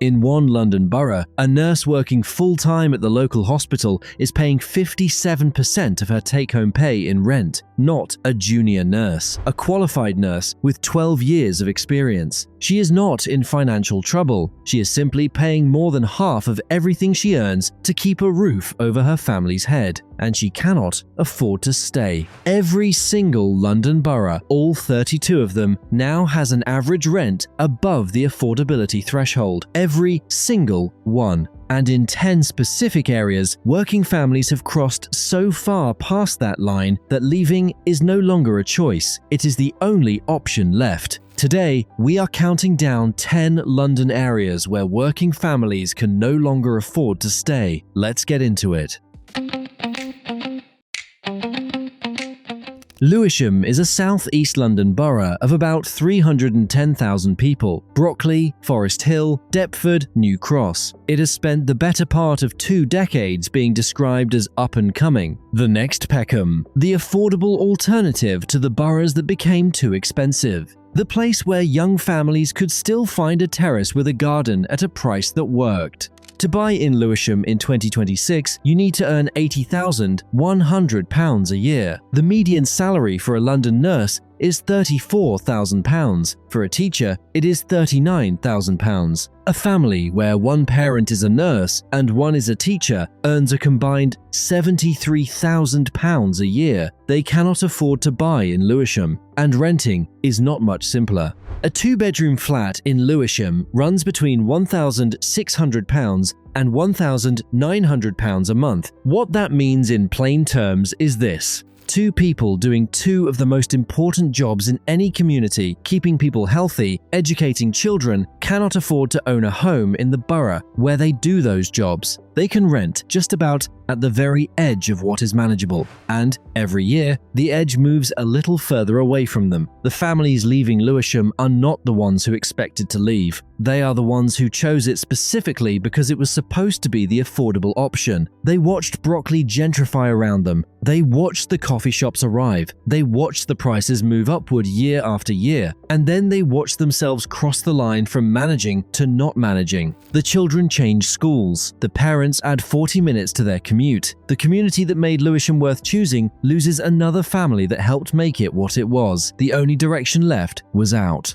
In one London borough, a nurse working full-time at the local hospital is paying 57% of her take-home pay in rent, not a junior nurse, a qualified nurse with 12 years of experience. She is not in financial trouble. She is simply paying more than half of everything she earns to keep a roof over her family's head, and she cannot afford to stay. Every single London borough, all 32 of them, now has an average rent above the affordability threshold. Every single one. And in 10 specific areas, working families have crossed so far past that line that leaving is no longer a choice. It is the only option left. Today, we are counting down 10 London areas where working families can no longer afford to stay. Let's get into it. Lewisham is a south-east London borough of about 310,000 people. Bromley, Forest Hill, Deptford, New Cross. It has spent the better part of 2 decades being described as up-and-coming. The next Peckham, the affordable alternative to the boroughs that became too expensive. The place where young families could still find a terrace with a garden at a price that worked. To buy in Lewisham in 2026, you need to earn £80,100 a year. The median salary for a London nurse is £34,000. For a teacher, it is £39,000. A family where one parent is a nurse and one is a teacher earns a combined £73,000 a year. They cannot afford to buy in Lewisham, and renting is not much simpler. A 2-bedroom flat in Lewisham runs between £1,600 and £1,900 a month. What that means in plain terms is this: 2 people doing 2 of the most important jobs in any community, keeping people healthy, educating children, cannot afford to own a home in the borough where they do those jobs. They can rent just about at the very edge of what is manageable, and every year, the edge moves a little further away from them. The families leaving Lewisham are not the ones who expected to leave. They are the ones who chose it specifically because it was supposed to be the affordable option. They watched Bromley gentrify around them. They watched the coffee shops arrive. They watched the prices move upward year after year. And then they watched themselves cross the line from managing to not managing. The children change schools. The parents add 40 minutes to their commute. The community that made Lewisham worth choosing loses another family that helped make it what it was. The only direction left was out.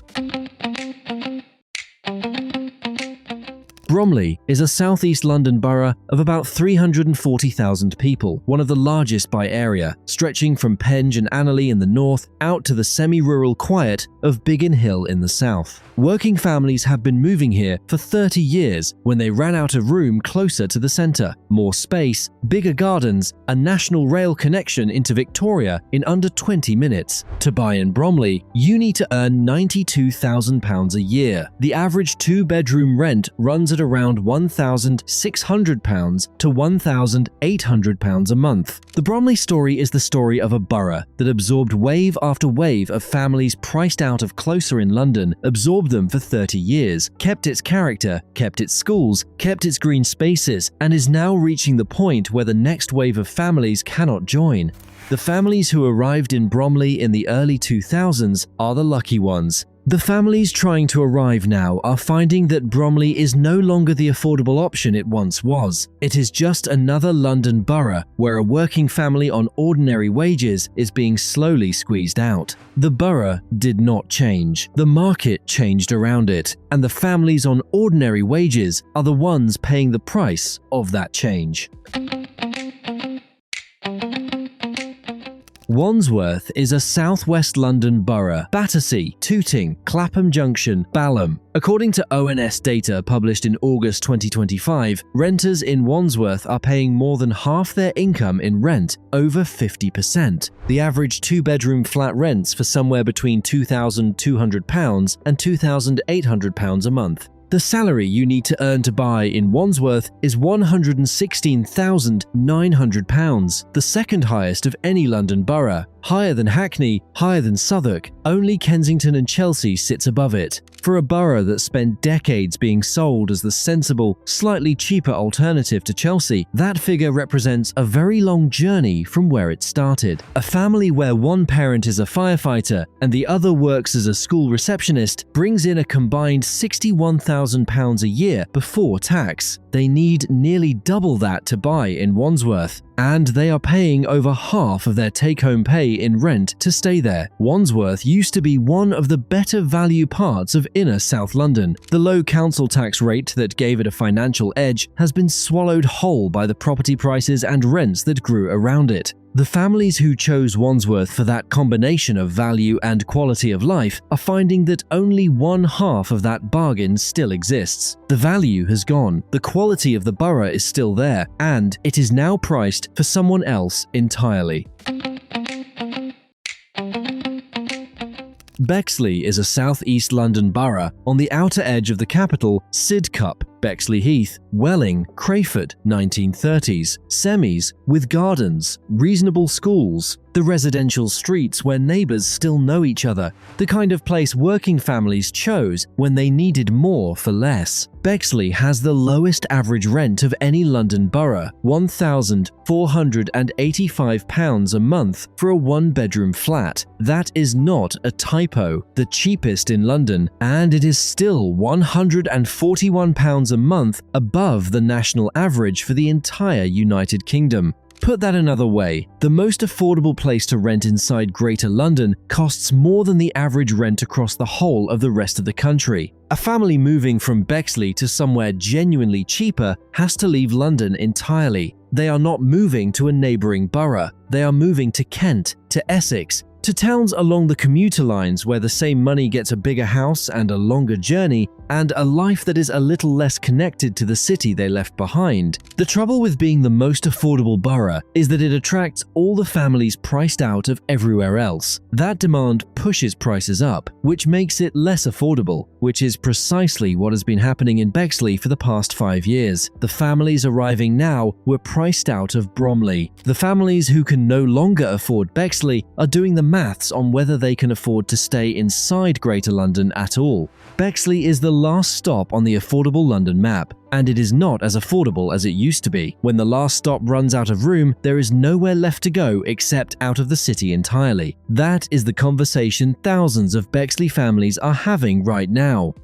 Bromley is a southeast London borough of about 340,000 people, one of the largest by area, stretching from Penge and Annerley in the north out to the semi-rural quiet of Biggin Hill in the south. Working families have been moving here for 30 years when they ran out of room closer to the centre. More space, bigger gardens, a national rail connection into Victoria in under 20 minutes. To buy in Bromley, you need to earn £92,000 a year. The average 2-bedroom rent runs at around £1,600 to £1,800 a month. The Bromley story is the story of a borough that absorbed wave after wave of families priced out of closer in London, absorbed them for 30 years, kept its character, kept its schools, kept its green spaces, and is now reaching the point where the next wave of families cannot join. The families who arrived in Bromley in the early 2000s are the lucky ones. The families trying to arrive now are finding that Bromley is no longer the affordable option it once was. It is just another London borough where a working family on ordinary wages is being slowly squeezed out. The borough did not change. The market changed around it, and the families on ordinary wages are the ones paying the price of that change. Wandsworth is a southwest London borough, Battersea, Tooting, Clapham Junction, Balham. According to ONS data published in August 2025, renters in Wandsworth are paying more than half their income in rent, over 50%. The average 2-bedroom flat rents for somewhere between £2,200 and £2,800 a month. The salary you need to earn to buy in Wandsworth is £116,900, the second highest of any London borough. Higher than Hackney, higher than Southwark, only Kensington and Chelsea sits above it. For a borough that spent decades being sold as the sensible, slightly cheaper alternative to Chelsea, that figure represents a very long journey from where it started. A family where one parent is a firefighter and the other works as a school receptionist brings in a combined £61,000 a year before tax. They need nearly double that to buy in Wandsworth, and they are paying over half of their take-home pay in rent to stay there. Wandsworth used to be one of the better value parts of inner South London. The low council tax rate that gave it a financial edge has been swallowed whole by the property prices and rents that grew around it. The families who chose Wandsworth for that combination of value and quality of life are finding that only one half of that bargain still exists. The value has gone, the quality of the borough is still there, and it is now priced for someone else entirely. Bexley is a southeast London borough on the outer edge of the capital, Sidcup, Bexley Heath, Welling, Crayford, 1930s, semis with gardens, reasonable schools, the residential streets where neighbours still know each other, the kind of place working families chose when they needed more for less. Bexley has the lowest average rent of any London borough, £1,485 a month for a one-bedroom flat. That is not a typo, the cheapest in London, and it is still £141 a month above the national average for the entire United Kingdom. Put that another way, the most affordable place to rent inside Greater London costs more than the average rent across the whole of the rest of the country. A family moving from Bexley to somewhere genuinely cheaper has to leave London entirely. They are not moving to a neighbouring borough, they are moving to Kent, to Essex, to towns along the commuter lines where the same money gets a bigger house and a longer journey, and a life that is a little less connected to the city they left behind. The trouble with being the most affordable borough is that it attracts all the families priced out of everywhere else. That demand pushes prices up, which makes it less affordable, which is precisely what has been happening in Bexley for the past 5 years. The families arriving now were priced out of Bromley. The families who can no longer afford Bexley are doing the maths on whether they can afford to stay inside Greater London at all. Bexley is the last stop on the affordable London map, and it is not as affordable as it used to be. When the last stop runs out of room, there is nowhere left to go except out of the city entirely. That is the conversation thousands of Bexley families are having right now.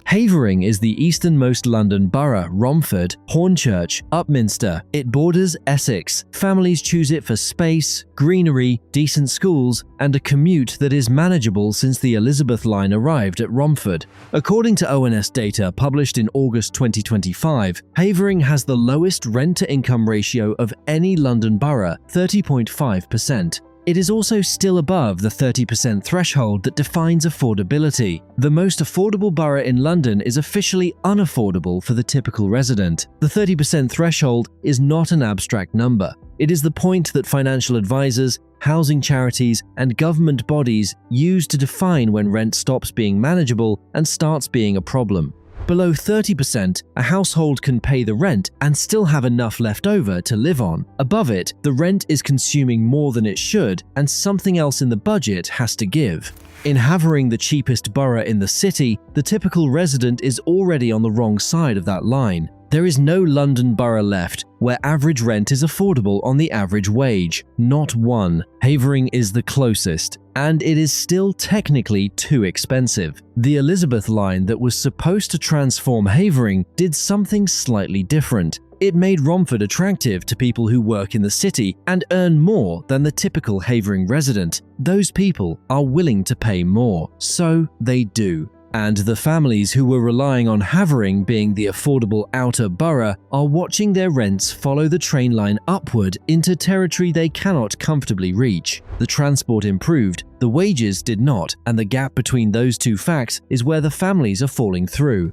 Havering is the easternmost London borough, Romford, Hornchurch, Upminster. It borders Essex. Families choose it for space, greenery, decent schools, and a commute that is manageable since the Elizabeth line arrived at Romford. According to ONS data published in August 2025, Havering has the lowest rent-to-income ratio of any London borough, 30.5%. It is also still above the 30% threshold that defines affordability. The most affordable borough in London is officially unaffordable for the typical resident. The 30% threshold is not an abstract number. It is the point that financial advisors, housing charities, and government bodies use to define when rent stops being manageable and starts being a problem. Below 30%, a household can pay the rent and still have enough left over to live on. Above it, the rent is consuming more than it should, and something else in the budget has to give. In Havering, the cheapest borough in the city, the typical resident is already on the wrong side of that line. There is no London borough left where average rent is affordable on the average wage. Not one. Havering is the closest, and it is still technically too expensive. The Elizabeth line that was supposed to transform Havering did something slightly different. It made Romford attractive to people who work in the city and earn more than the typical Havering resident. Those people are willing to pay more, so they do. And the families who were relying on Havering being the affordable outer borough are watching their rents follow the train line upward into territory they cannot comfortably reach. The transport improved, the wages did not, and the gap between those two facts is where the families are falling through.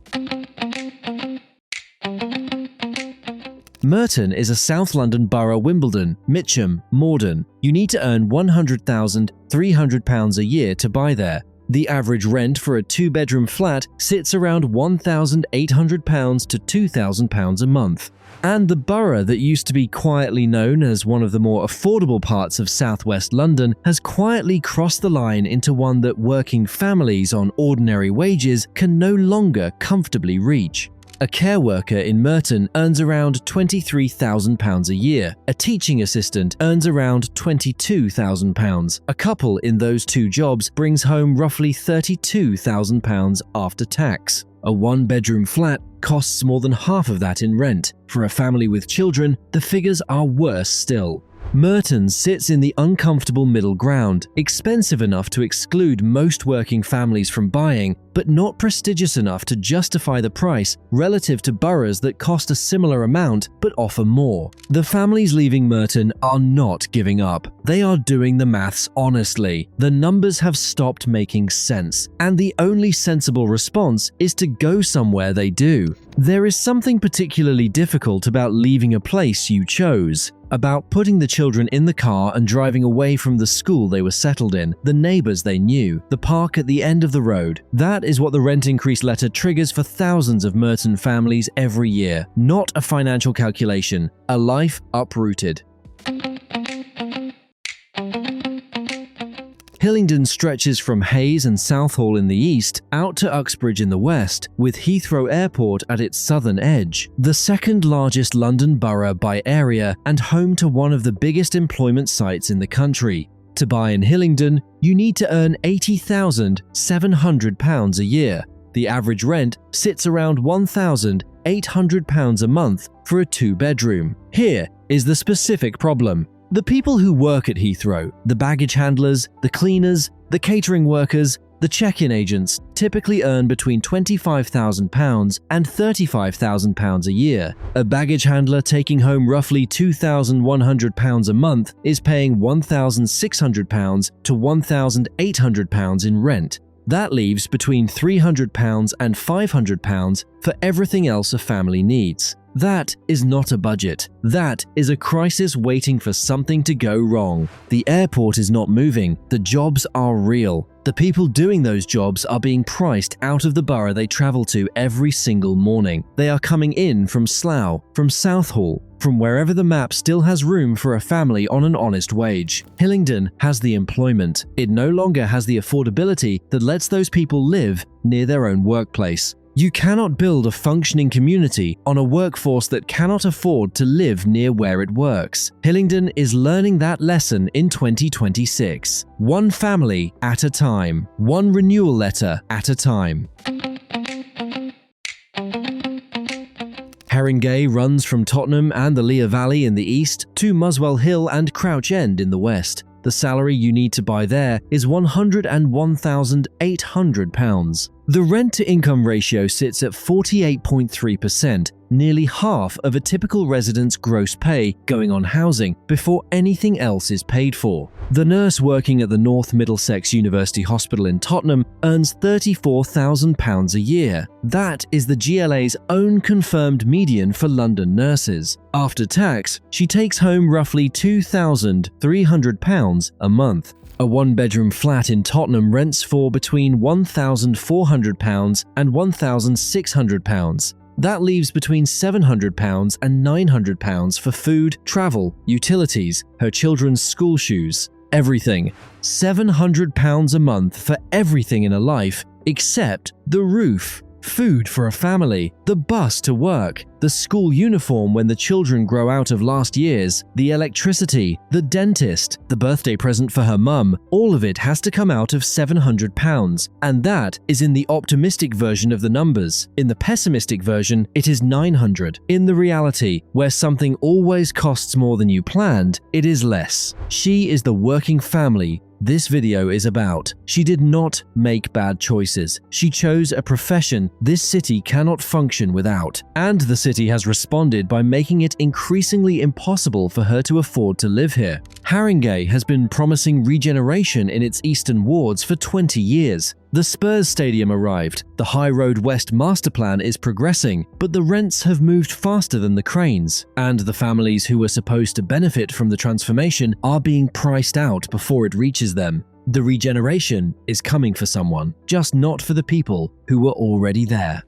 Merton is a South London borough, Wimbledon, Mitcham, Morden. You need to earn £100,300 a year to buy there. The average rent for a two-bedroom flat sits around £1,800 to £2,000 a month. And the borough that used to be quietly known as one of the more affordable parts of southwest London has quietly crossed the line into one that working families on ordinary wages can no longer comfortably reach. A care worker in Merton earns around £23,000 a year. A teaching assistant earns around £22,000. A couple in those two jobs brings home roughly £32,000 after tax. A one-bedroom flat costs more than half of that in rent. For a family with children, the figures are worse still. Merton sits in the uncomfortable middle ground, expensive enough to exclude most working families from buying, but not prestigious enough to justify the price relative to boroughs that cost a similar amount but offer more. The families leaving Merton are not giving up. They are doing the maths honestly. The numbers have stopped making sense, and the only sensible response is to go somewhere they do. There is something particularly difficult about leaving a place you chose, about putting the children in the car and driving away from the school they were settled in, the neighbours they knew, the park at the end of the road. That is what the rent increase letter triggers for thousands of Merton families every year. Not a financial calculation, a life uprooted. Hillingdon stretches from Hayes and Southall in the east out to Uxbridge in the west, with Heathrow Airport at its southern edge. The second largest London borough by area and home to one of the biggest employment sites in the country. To buy in Hillingdon, you need to earn £80,700 a year. The average rent sits around £1,800 a month for a two-bedroom. Here is the specific problem. The people who work at Heathrow, the baggage handlers, the cleaners, the catering workers, the check-in agents typically earn between £25,000 and £35,000 a year. A baggage handler taking home roughly £2,100 a month is paying £1,600 to £1,800 in rent. That leaves between £300 and £500 for everything else a family needs. That is not a budget. That is a crisis waiting for something to go wrong. The airport is not moving. The jobs are real. The people doing those jobs are being priced out of the borough they travel to every single morning. They are coming in from Slough, from Southall, from wherever the map still has room for a family on an honest wage. Hillingdon has the employment. It no longer has the affordability that lets those people live near their own workplace. You cannot build a functioning community on a workforce that cannot afford to live near where it works. Hillingdon is learning that lesson in 2026. One family at a time. One renewal letter at a time. Haringey runs from Tottenham and the Lea Valley in the east to Muswell Hill and Crouch End in the west. The salary you need to buy there is £101,800. The rent-to-income ratio sits at 48.3%, nearly half of a typical resident's gross pay going on housing before anything else is paid for. The nurse working at the North Middlesex University Hospital in Tottenham earns £34,000 a year. That is the GLA's own confirmed median for London nurses. After tax, she takes home roughly £2,300 a month. A one-bedroom flat in Tottenham rents for between £1,400 and £1,600. That leaves between £700 and £900 for food, travel, utilities, her children's school shoes, everything. £700 a month for everything in a life except the roof. Food for a family, the bus to work, the school uniform when the children grow out of last year's, the electricity, the dentist, the birthday present for her mum, all of it has to come out of £700, and that is in the optimistic version of the numbers. In the pessimistic version, it is £900. In the reality, where something always costs more than you planned, it is less. She is the working family this video is about. She did not make bad choices. She chose a profession this city cannot function without, and the city has responded by making it increasingly impossible for her to afford to live here. Haringey has been promising regeneration in its eastern wards for 20 years. The Spurs Stadium arrived, the High Road West master plan is progressing, but the rents have moved faster than the cranes, and the families who were supposed to benefit from the transformation are being priced out before it reaches them. The regeneration is coming for someone, just not for the people who were already there.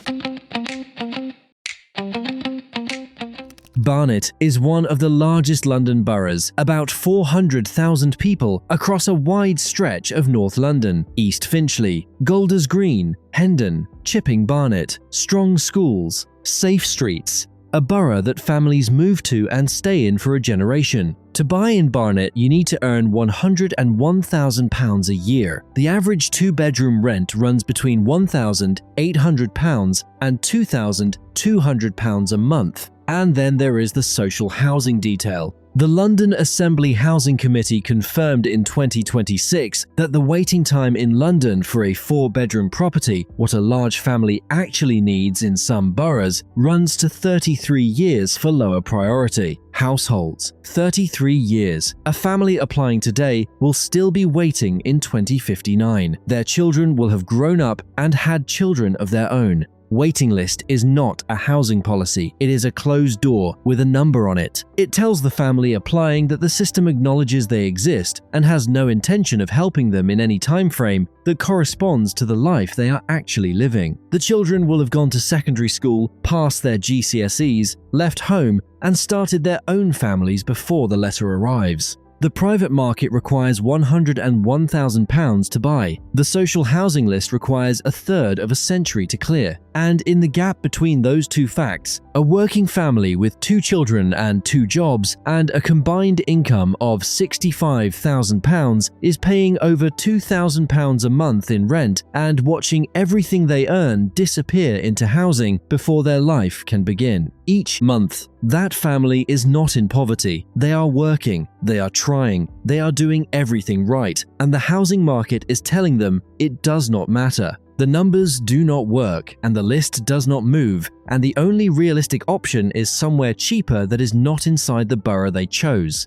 Barnet is one of the largest London boroughs, about 400,000 people across a wide stretch of North London, East Finchley, Golders Green, Hendon, Chipping Barnet, strong schools, safe streets, a borough that families move to and stay in for a generation. To buy in Barnet, you need to earn £101,000 a year. The average two-bedroom rent runs between £1,800 and £2,200 a month. And then there is the social housing detail. The London Assembly Housing Committee confirmed in 2026 that the waiting time in London for a four-bedroom property, what a large family actually needs in some boroughs, runs to 33 years for lower priority households. 33 years. A family applying today will still be waiting in 2059. Their children will have grown up and had children of their own. Waiting list is not a housing policy, it is a closed door with a number on it. It tells the family applying that the system acknowledges they exist and has no intention of helping them in any time frame that corresponds to the life they are actually living. The children will have gone to secondary school, passed their GCSEs, left home, and started their own families before the letter arrives. The private market requires £101,000 to buy. The social housing list requires a third of a century to clear. And in the gap between those two facts, a working family with 2 children and 2 jobs and a combined income of £65,000 is paying over £2,000 a month in rent and watching everything they earn disappear into housing before their life can begin. Each month, that family is not in poverty. They are working, they are trying, they are doing everything right, and the housing market is telling them it does not matter. The numbers do not work, and the list does not move, and the only realistic option is somewhere cheaper that is not inside the borough they chose.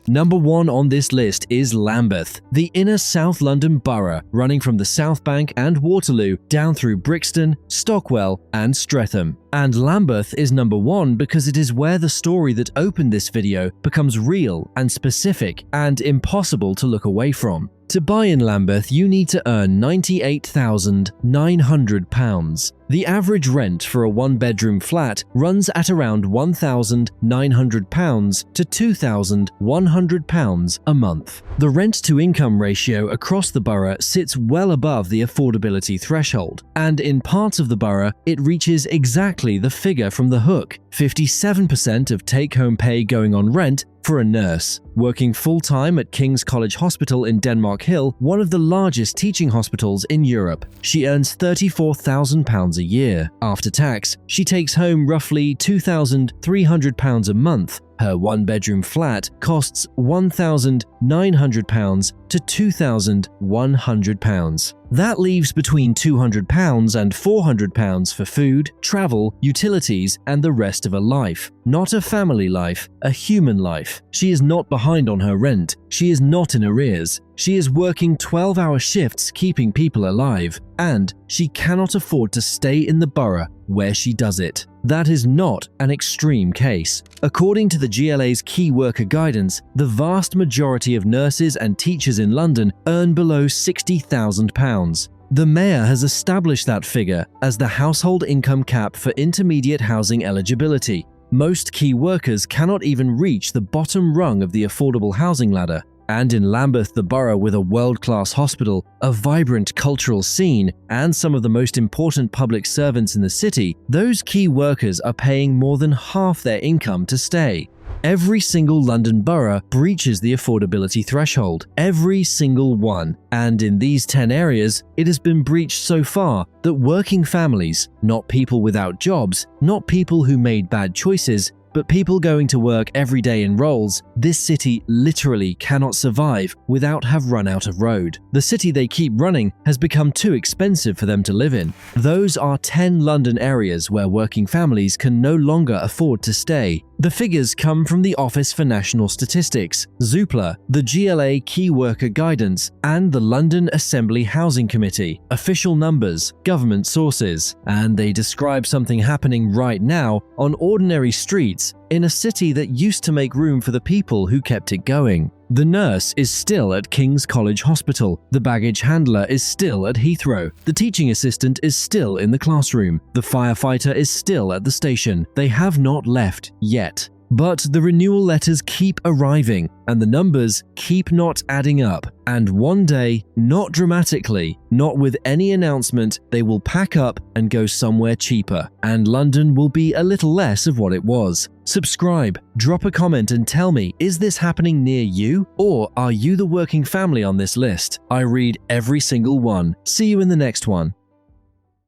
Number 1 on this list is Lambeth, the inner South London borough running from the South Bank and Waterloo down through Brixton, Stockwell and Streatham. And Lambeth is number 1 because it is where the story that opened this video becomes real and specific and impossible to look away from. To buy in Lambeth, you need to earn £98,900. The average rent for a one-bedroom flat runs at around £1,900 to £2,100 a month. The rent-to-income ratio across the borough sits well above the affordability threshold, and in parts of the borough, it reaches exactly the figure from the hook: 57% of take-home pay going on rent for a nurse. Working full-time at King's College Hospital in Denmark Hill, one of the largest teaching hospitals in Europe, she earns £34,000 a year. After tax, she takes home roughly £2,300 a month. Her one-bedroom flat costs £1,900 to £2,100. That leaves between £200 and £400 for food, travel, utilities, and the rest of a life. Not a family life, a human life. She is not behind on her rent. She is not in arrears. She is working 12-hour shifts keeping people alive, and she cannot afford to stay in the borough where she does it. That is not an extreme case. According to the GLA's key worker guidance, the vast majority of nurses and teachers in London earn below £60,000. The Mayor has established that figure as the household income cap for intermediate housing eligibility. Most key workers cannot even reach the bottom rung of the affordable housing ladder. And in Lambeth, the borough with a world-class hospital, a vibrant cultural scene, and some of the most important public servants in the city, those key workers are paying more than half their income to stay. Every single London borough breaches the affordability threshold, every single one. And in these 10 areas, it has been breached so far that working families, not people without jobs, not people who made bad choices, but people going to work every day in roles, this city literally cannot survive without have run out of road. The city they keep running has become too expensive for them to live in. Those are 10 London areas where working families can no longer afford to stay. The figures come from the Office for National Statistics, Zoopla, the GLA Key Worker Guidance, and the London Assembly Housing Committee, official numbers, government sources, and they describe something happening right now on ordinary streets in a city that used to make room for the people who kept it going. The nurse is still at King's College Hospital, the baggage handler is still at Heathrow, the teaching assistant is still in the classroom, the firefighter is still at the station. They have not left yet. But the renewal letters keep arriving, and the numbers keep not adding up. And one day, not dramatically, not with any announcement, they will pack up and go somewhere cheaper, and London will be a little less of what it was. Subscribe, drop a comment and tell me, is this happening near you? Or are you the working family on this list? I read every single one. See you in the next one.